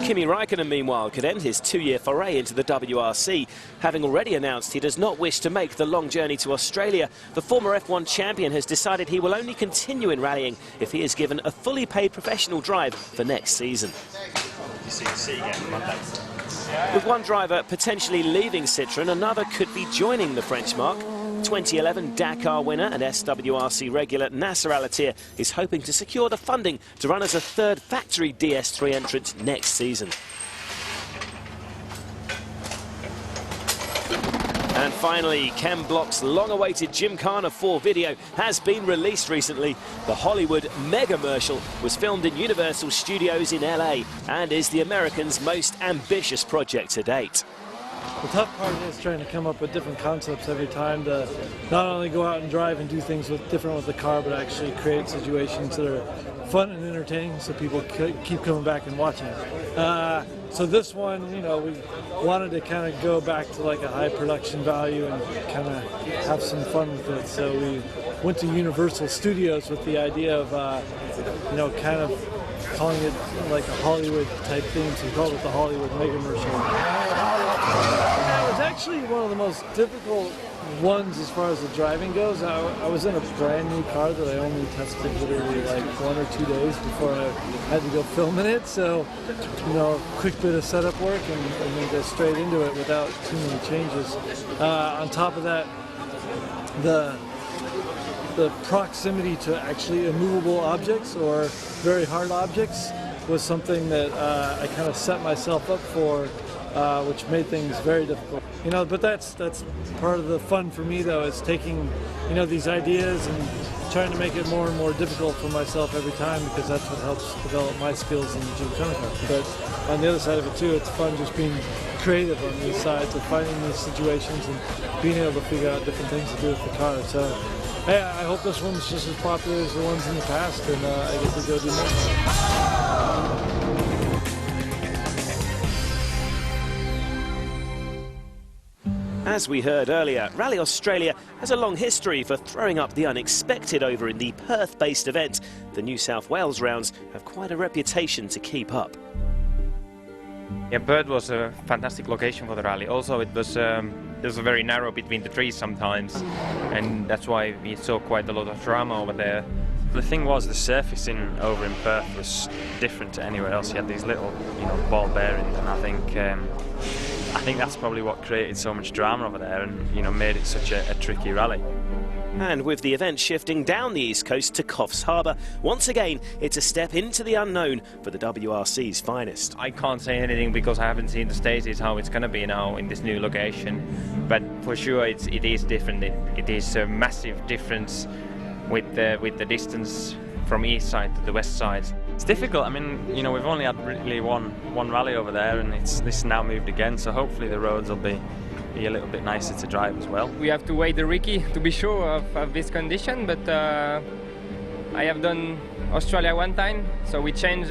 Kimi Räikkönen, meanwhile, could end his 2-year foray into the WRC, having already announced he does not wish to make the long journey to Australia. The former F1 champion has decided he will only continue in rallying if he is given a fully paid professional drive for next season. With one driver potentially leaving Citroën, another could be joining the French marque. 2011 Dakar winner and SWRC regular Nasser Al-Attiyah is hoping to secure the funding to run as a third factory DS3 entrant next season. And finally, Ken Block's long-awaited Gymkhana 4 video has been released recently. The Hollywood mega-mercial was filmed in Universal Studios in LA and is the Americans' most ambitious project to date. The tough part is trying to come up with different concepts every time to not only go out and drive and do things different with the car, but actually create situations that are fun and entertaining so people keep coming back and watching it. So this one, you know, we wanted to kind of go back to like a high production value and kind of have some fun with it. So we went to Universal Studios with the idea of, you know, kind of calling it like a Hollywood type thing. So we called it the Hollywood Mega-Mercial. It was actually one of the most difficult ones as far as the driving goes. I was in a brand new car that I only tested literally like 1 or 2 days before I had to go film in it. So, you know, quick bit of setup work and then go straight into it without too many changes. On top of that, the proximity to actually immovable objects or very hard objects was something that I kind of set myself up for, which made things very difficult. You know, but that's part of the fun for me though, is taking, you know, these ideas and trying to make it more and more difficult for myself every time, because that's what helps develop my skills in the Gymkhana car. But on the other side of it too, it's fun just being creative on these sides of finding these situations and being able to figure out different things to do with the car. So hey, I hope this one's just as popular as the ones in the past, and I get to go do more. As we heard earlier, Rally Australia has a long history for throwing up the unexpected over in the Perth-based event. The New South Wales rounds have quite a reputation to keep up. Yeah, Perth was a fantastic location for the rally. Also, it was very narrow between the trees sometimes, and that's why we saw quite a lot of drama over there. The thing was, the surfacing over in Perth was different to anywhere else. You had these little, you know, ball bearings, and I think that's probably what created so much drama over there, and, you know, made it such a tricky rally. And with the event shifting down the east coast to Coffs Harbour, once again it's a step into the unknown for the WRC's finest. I can't say anything because I haven't seen the stages how it's going to be now in this new location, but for sure it is different. It is a massive difference with the distance from east side to the west side. It's difficult. I mean, you know, we've only had really one rally over there, and this now moved again, so hopefully the roads will be a little bit nicer to drive as well. We have to wait the Ricky to be sure of this condition, but I have done Australia one time, so we changed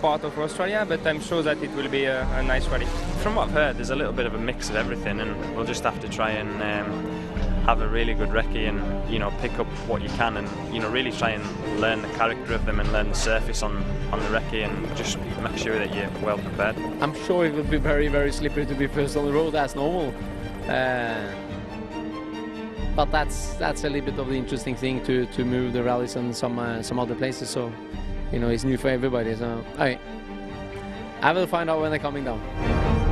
part of Australia, but I'm sure that it will be a nice rally. From what I've heard, there's a little bit of a mix of everything, and we'll just have to try and have a really good recce and, you know, pick up what you can and, you know, really try and learn the character of them and learn the surface on the recce and just make sure that you're well prepared. I'm sure it will be very, very slippery to be first on the road as normal. But that's a little bit of the interesting thing to move the rallies on some other places. So, you know, it's new for everybody. So I will find out when they're coming down.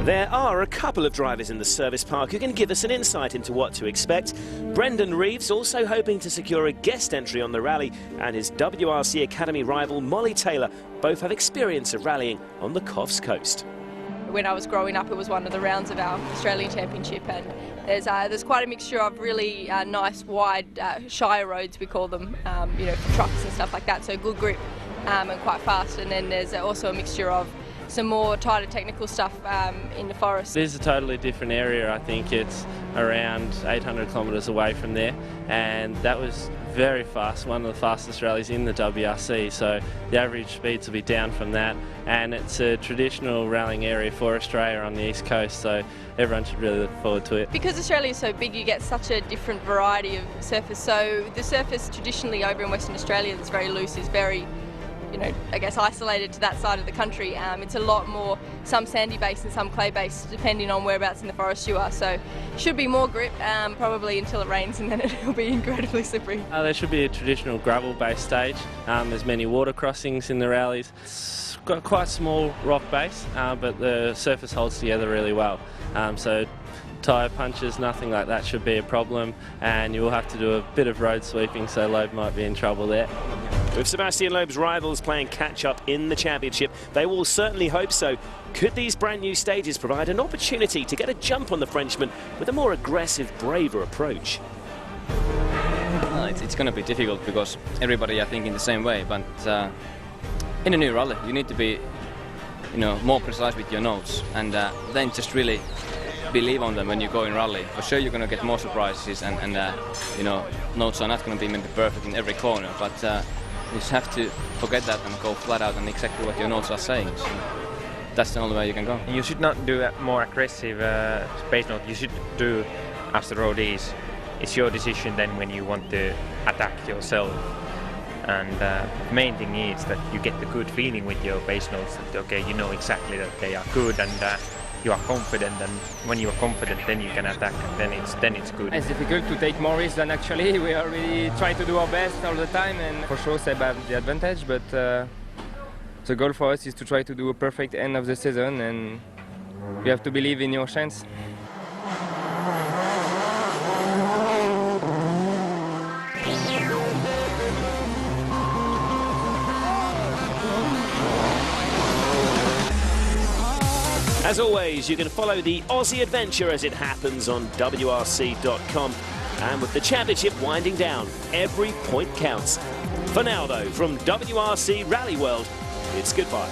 There are a couple of drivers in the service park who can give us an insight into what to expect. Brendan Reeves also hoping to secure a guest entry on the rally, and his WRC Academy rival Molly Taylor both have experience of rallying on the Coffs Coast. When I was growing up, it was one of the rounds of our Australian Championship, and there's quite a mixture of really nice, wide, shire roads, we call them, you know, for trucks and stuff like that, so good grip and quite fast. And then there's also a mixture of some more tighter technical stuff in the forest. This is a totally different area. I think it's around 800 kilometres away from there, and that was very fast, one of the fastest rallies in the WRC, so the average speeds will be down from that, and it's a traditional rallying area for Australia on the east coast, so everyone should really look forward to it. Because Australia is so big, you get such a different variety of surface. So the surface traditionally over in Western Australia that's very loose is very I guess isolated to that side of the country. It's a lot more, some sandy base and some clay base, depending on whereabouts in the forest you are. So should be more grip, probably until it rains, and then it'll be incredibly slippery. There should be a traditional gravel-based stage. There's many water crossings in the rallies. It's got quite a small rock base, but the surface holds together really well. So tyre punches, nothing like that should be a problem, and you will have to do a bit of road sweeping, so Loeb might be in trouble there. With Sebastian Loeb's rivals playing catch-up in the championship, they will certainly hope so. Could these brand new stages provide an opportunity to get a jump on the Frenchman with a more aggressive, braver approach? Well, it's going to be difficult because everybody are thinking the same way, but in a new rally you need to be more precise with your notes, and then just really believe on them when you go in rally. For sure you're going to get more surprises, and notes are not going to be maybe perfect in every corner, but you just have to forget that and go flat out and exactly what your notes are saying. So that's the only way you can go. You should not do a more aggressive space note. You should do as the road is. It's your decision then when you want to attack yourself. And the main thing is that you get the good feeling with your base notes, that okay, you know exactly that they are good, and you are confident, and when you are confident then you can attack, and then it's good. It's difficult to take more risks than actually. We are really trying to do our best all the time, and for sure Seb have the advantage, but the goal for us is to try to do a perfect end of the season, and you have to believe in your chance. As always, you can follow the Aussie adventure as it happens on WRC.com. And with the championship winding down, every point counts. For now, though, from WRC Rally World, it's goodbye.